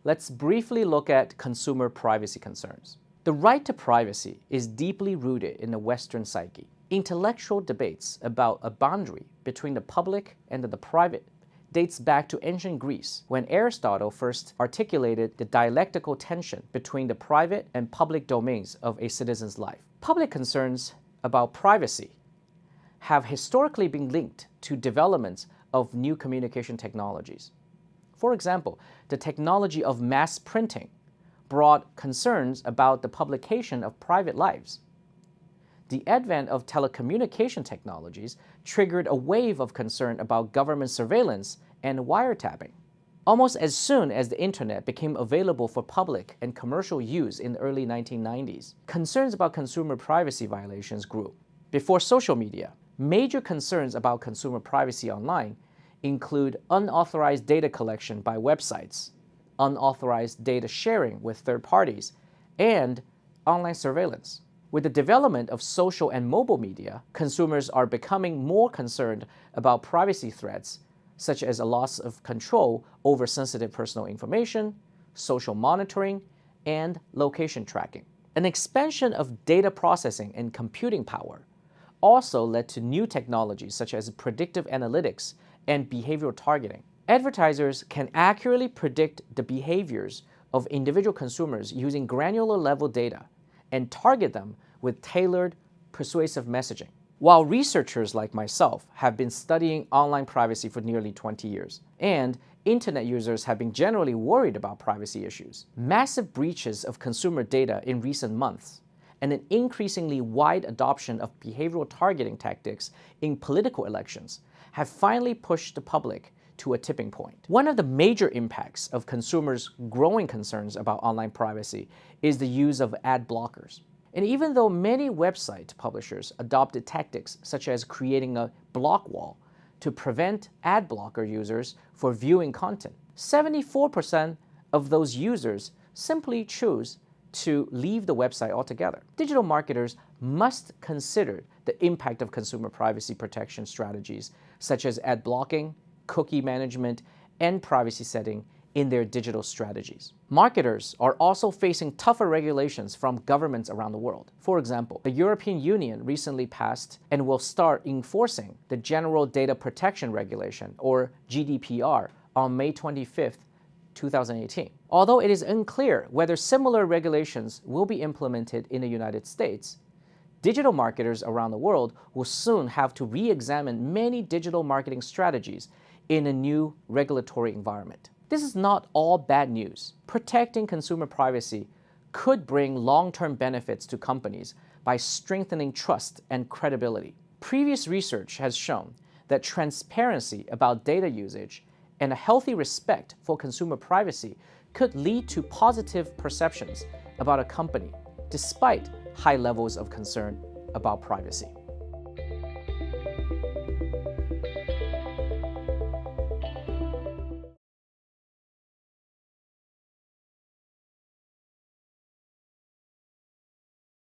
let's briefly look at consumer privacy concerns. The right to privacy is deeply rooted in the Western psyche. Intellectual debates about a boundary between the public and the private dates back to ancient Greece, when Aristotle first articulated the dialectical tension between the private and public domains of a citizen's life. Public concerns about privacy have historically been linked to developments of new communication technologies. For example, the technology of mass printing brought concerns about the publication of private lives. The advent of telecommunication technologies triggered a wave of concern about government surveillance and wiretapping. Almost as soon as the internet became available for public and commercial use in the early 1990s, concerns about consumer privacy violations grew. Before social media, major concerns about consumer privacy online include unauthorized data collection by websites, unauthorized data sharing with third parties, and online surveillance. With the development of social and mobile media, consumers are becoming more concerned about privacy threats, such as a loss of control over sensitive personal information, social monitoring, and location tracking. An expansion of data processing and computing power also led to new technologies such as predictive analytics and behavioral targeting. Advertisers can accurately predict the behaviors of individual consumers using granular level data and target them with tailored, persuasive messaging. While researchers like myself have been studying online privacy for nearly 20 years, and internet users have been generally worried about privacy issues, massive breaches of consumer data in recent months and an increasingly wide adoption of behavioral targeting tactics in political elections have finally pushed the public to a tipping point. One of the major impacts of consumers' growing concerns about online privacy is the use of ad blockers. And even though many website publishers adopted tactics such as creating a block wall to prevent ad blocker users from viewing content, 74% of those users simply choose to leave the website altogether. Digital marketers must consider the impact of consumer privacy protection strategies such as ad blocking, cookie management, and privacy setting in their digital strategies. Marketers are also facing tougher regulations from governments around the world. For example, the European Union recently passed and will start enforcing the General Data Protection Regulation, or GDPR, on May 25th, 2018. Although it is unclear whether similar regulations will be implemented in the United States, digital marketers around the world will soon have to re-examine many digital marketing strategies in a new regulatory environment. This is not all bad news. Protecting consumer privacy could bring long-term benefits to companies by strengthening trust and credibility. Previous research has shown that transparency about data usage and a healthy respect for consumer privacy could lead to positive perceptions about a company, despite high levels of concern about privacy.